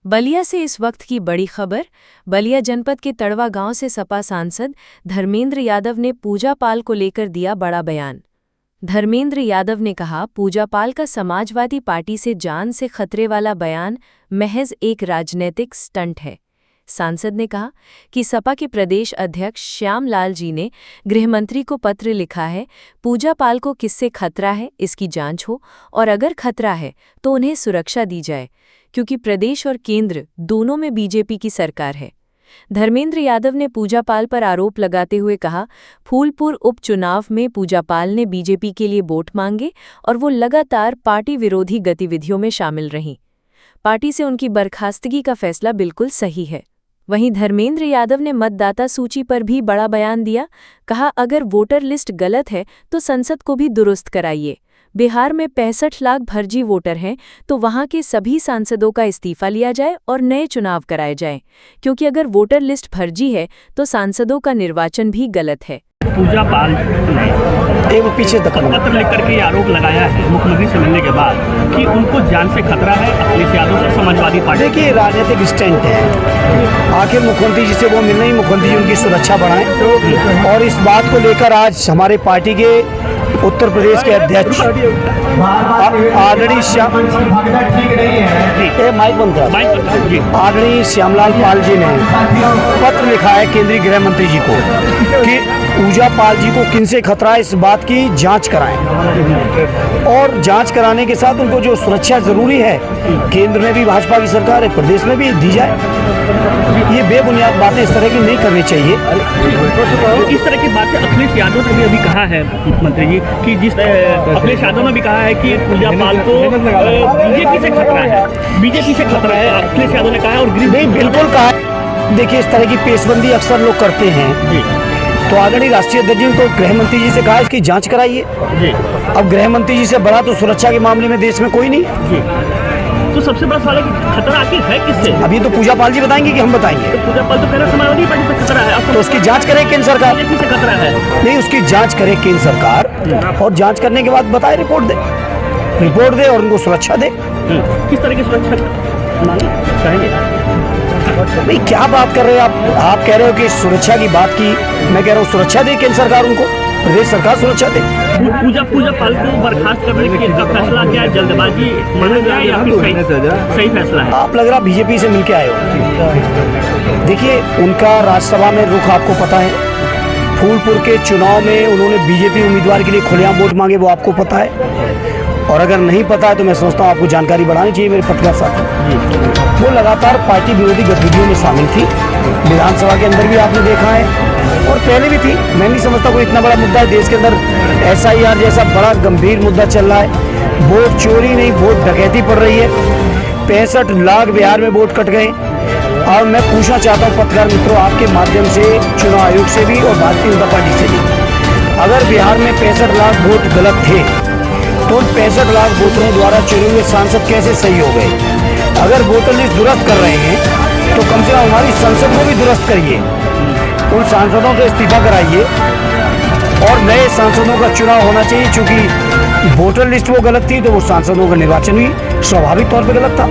बलिया से इस वक्त की बड़ी खबर। बलिया जनपद के तड़वा गांव से सपा सांसद धर्मेंद्र यादव ने पूजा पाल को लेकर दिया बड़ा बयान। धर्मेंद्र यादव ने कहा, पूजा पाल का समाजवादी पार्टी से जान से खतरे वाला बयान महज एक राजनीतिक स्टंट है। सांसद ने कहा कि सपा के प्रदेश अध्यक्ष श्यामलाल जी ने गृहमंत्री को पत्र लिखा है, पूजा पाल को किससे खतरा है इसकी जांच हो और अगर खतरा है तो उन्हें सुरक्षा दी जाए, क्योंकि प्रदेश और केंद्र दोनों में बीजेपी की सरकार है। धर्मेंद्र यादव ने पूजा पाल पर आरोप लगाते हुए कहा, फूलपुर उपचुनाव में पूजा पाल ने बीजेपी के लिए वोट मांगे और वो लगातार पार्टी विरोधी गतिविधियों में शामिल रहीं। पार्टी से उनकी बर्खास्तगी का फैसला बिल्कुल सही है। वहीं धर्मेंद्र यादव ने मतदाता सूची पर भी बड़ा बयान दिया। कहा, अगर वोटर लिस्ट गलत है तो संसद को भी दुरुस्त कराइए। बिहार में 65 लाख फर्जी वोटर हैं, तो वहां के सभी सांसदों का इस्तीफा लिया जाए और नए चुनाव कराए जाएं, क्योंकि अगर वोटर लिस्ट फर्जी है तो सांसदों का निर्वाचन भी गलत है। पूजा पाल ने एक पीछे पत्र लिखकर के आरोप लगाया है मुख्यमंत्री से मिलने के बाद कि उनको जान से खतरा है अखिलेश यादव से समाजवादी पार्टी। देखिए, राजनीतिक स्टंट है। आखिर मुख्यमंत्री जी से वो मिलने ही मुख्यमंत्री जी उनकी सुरक्षा बढ़ाएं, और इस बात को लेकर आज हमारे पार्टी के उत्तर प्रदेश के अध्यक्ष आदरणीय श्यामलाल पाल जी ने पत्र लिखा है केंद्रीय गृह मंत्री जी को कि पूजा पाल जी को किनसे खतरा है इस बात की जांच कराएं, और जांच कराने के साथ उनको जो सुरक्षा जरूरी है, केंद्र में भी भाजपा की सरकार है, प्रदेश में भी दी जाए। ये बेबुनियाद बातें इस तरह की नहीं करनी चाहिए। इस तरह की बातें अखिलेश यादव ने भी अभी कहा है मुख्यमंत्री जी कि अखिलेश यादव ने भी कहा है कि पूजा पाल को बीजेपी से खतरा है, बीजेपी से खतरा है, अखिलेश यादव ने कहा है। और नहीं, बिल्कुल कहा। देखिए, इस तरह की पेशबंदी अक्सर लोग करते हैं, तो आदरणीय राष्ट्रीय अध्यक्ष जी तो गृह मंत्री जी से कहा इसकी जांच कराइए। अब गृह मंत्री जी से बड़ा तो सुरक्षा के मामले में देश में कोई नहीं। तो सबसे बड़ा सवाल है कि खतरा आखिर है किससे? अभी तो पूजा पाल जी बताएंगे कि हम बताएंगे? तो पूजा पाल तो कह रहा समाजवादी पार्टी से खतरा है, तो उसकी जांच करे केंद्र सरकार। से खतरा है नहीं, उसकी जांच करे केंद्र सरकार, और जांच करने के बाद बताए, रिपोर्ट दे और उनको सुरक्षा दे। किस तरह की सुरक्षा चाहेंगे? नहीं, क्या बात कर रहे हैं आप कह रहे हो कि सुरक्षा की बात की, मैं कह रहा हूँ सुरक्षा दे केंद्र सरकार, उनको प्रदेश सरकार सुरक्षा दे। पूजा पाल को बर्खास्त करने का फैसला क्या है? जल्दबाजी माना जाए या फिर सही फैसला है? आप लग रहा बीजेपी से मिलके आए हो। देखिए, उनका राज्यसभा में रुख आपको पता है। फूलपुर के चुनाव में उन्होंने बीजेपी उम्मीदवार के लिए खुलेआम वोट मांगे, वो आपको पता है। और अगर नहीं पता है तो मैं सोचता हूँ आपको जानकारी बढ़ानी चाहिए मेरे पत्रकार साथ। वो लगातार पार्टी विरोधी गतिविधियों में शामिल थी, विधानसभा के अंदर भी आपने देखा है और पहले भी थी। मैं नहीं समझता कोई इतना बड़ा मुद्दा है देश के अंदर, SIR जैसा बड़ा गंभीर मुद्दा चल रहा है। वोट चोरी नहीं, वोट डकैती पड़ रही है। 65 लाख बिहार में वोट कट गए। और मैं पूछना चाहता हूँ पत्रकार मित्रों, आपके माध्यम से चुनाव आयोग से भी और भारतीय जनता पार्टी से भी, अगर बिहार में 65 लाख वोट गलत थे तो 65 लाख वोटरों द्वारा चुने हुए सांसद कैसे सही हो गए? अगर वोटर लिस्ट दुरुस्त कर रहे हैं तो कम से कम हमारी संसद को भी दुरुस्त करिए, उन सांसदों से इस्तीफा कराइए और नए सांसदों का चुनाव होना चाहिए। चूंकि वोटर लिस्ट वो गलत थी तो वो सांसदों का निर्वाचन भी स्वाभाविक तौर पर गलत था।